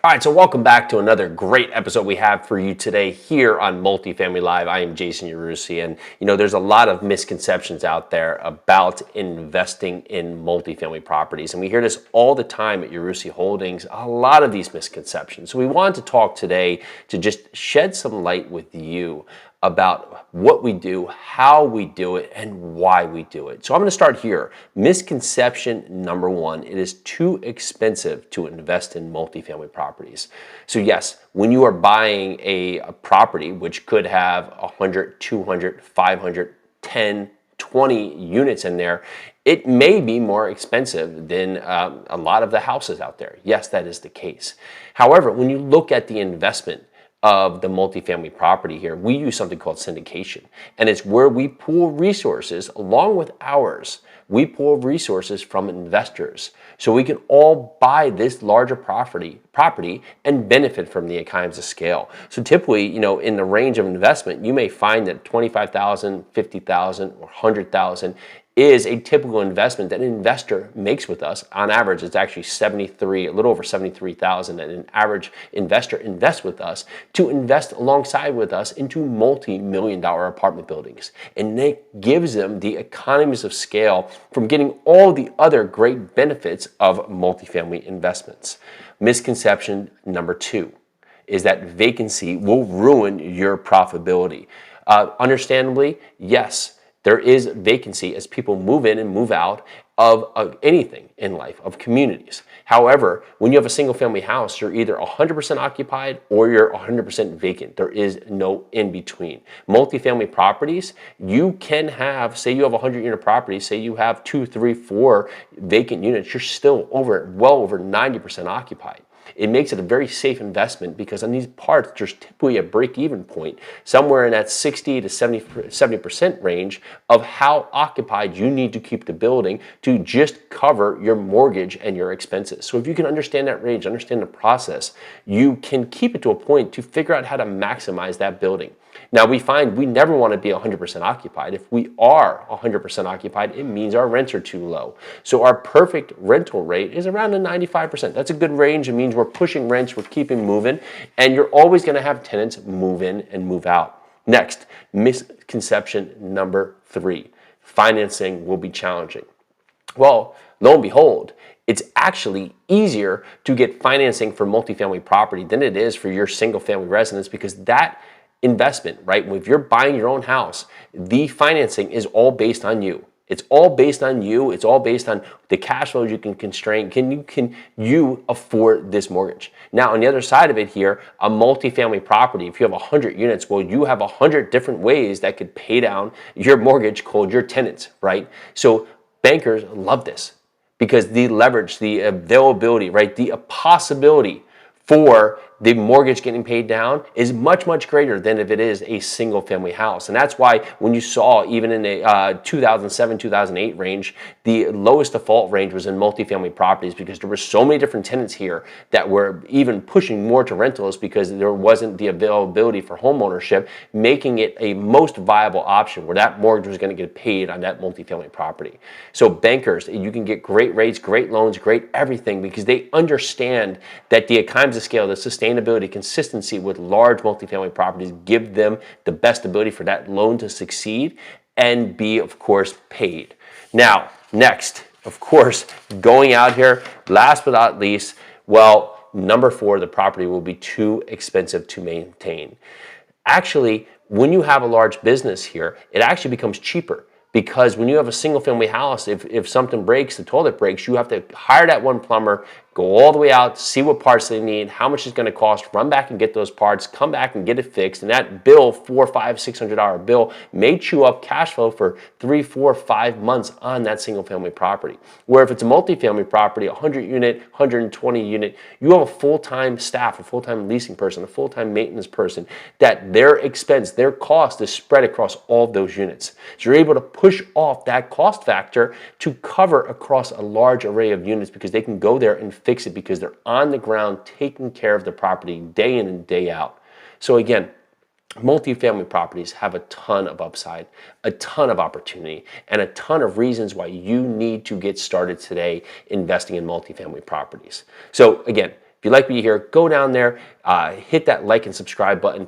All right, so welcome back to another great episode we have for you today here on Multifamily Live. I am Jason Yarusi, and there's a lot of misconceptions out there about investing in multifamily properties, and we hear this all the time at Yarusi Holdings. A lot of these misconceptions. So we wanted to talk today to just shed some light with you about what we do, how we do it, and why we do it. So I'm going to start here. Misconception number one: it is too expensive to invest in multifamily properties. So yes, when you are buying a property which could have 100, 200, 500, 10, 20 units in there, it may be more expensive than a lot of the houses out there. Yes, that is the case. However, when you look at the investment of the multifamily property here, we use something called syndication, and it's where we pool resources along with ours. We pool resources from investors so we can all buy this larger property and benefit from the economies of scale. So typically, in the range of investment, you may find that 25,000, 50,000, or 100,000 is a typical investment that an investor makes with us. On average, it's actually a little over 73,000 that an average investor invests with us to invest alongside with us into multi-million-dollar apartment buildings. And it gives them the economies of scale from getting all the other great benefits of multifamily investments. Misconception number two is that vacancy will ruin your profitability. Understandably, yes, there is vacancy as people move in and move out of anything in life, of communities. However, when you have a single family house, you're either 100% occupied or you're 100% vacant. There is no in between. Multifamily properties, you can have, say you have a 100-unit property, say you have 2, 3, 4 vacant units, you're still well over 90% occupied. It makes it a very safe investment because on these parts, there's typically a break-even point, somewhere in that 60 to 70% range of how occupied you need to keep the building to just cover your mortgage and your expenses. So if you can understand that range, understand the process, you can keep it to a point to figure out how to maximize that building. Now, we find we never want to be 100% occupied. If we are 100% occupied, it means our rents are too low. So our perfect rental rate is around the 95%. That's a good range. It means we're pushing rents, we're keeping moving, and you're always going to have tenants move in and move out. Next, misconception number three: financing will be challenging. Well, lo and behold, it's actually easier to get financing for multifamily property than it is for your single family residence, because that investment, right? If you're buying your own house, the financing is all based on you. It's all based on you. It's all based on the cash flows you can constrain. Can you afford this mortgage? Now, on the other side of it here, a multifamily property, if you have 100 units, well, you have 100 different ways that could pay down your mortgage called your tenants, right? So bankers love this because the leverage, the availability, right? The possibility for the mortgage getting paid down is much, much greater than if it is a single family house. And that's why when you saw even in the 2007, 2008 range, the lowest default range was in multifamily properties because there were so many different tenants here that were even pushing more to rentals because there wasn't the availability for home ownership, making it a most viable option where that mortgage was going to get paid on that multifamily property. So bankers, you can get great rates, great loans, great everything because they understand that the economies of scale, the sustainability, consistency with large multifamily properties give them the best ability for that loan to succeed and be, of course, paid. Now, next, of course, going out here, last but not least, well, number four, the property will be too expensive to maintain. Actually, when you have a large business here, it actually becomes cheaper. Because when you have a single family house, if something breaks, the toilet breaks, you have to hire that one plumber, go all the way out, see what parts they need, how much it's going to cost, run back and get those parts, come back and get it fixed. And that bill, $400, $500, $600 bill, may chew up cash flow for 3, 4, 5 months on that single family property. Where if it's a multifamily property, 100 unit, 120 unit, you have a full-time staff, a full-time leasing person, a full-time maintenance person, that their expense, their cost is spread across all of those units. So you're able to push off that cost factor to cover across a large array of units because they can go there and fix it because they're on the ground taking care of the property day in and day out. So again, multifamily properties have a ton of upside, a ton of opportunity, and a ton of reasons why you need to get started today investing in multifamily properties. So again, If you like what you hear, go down there, hit that like and subscribe button.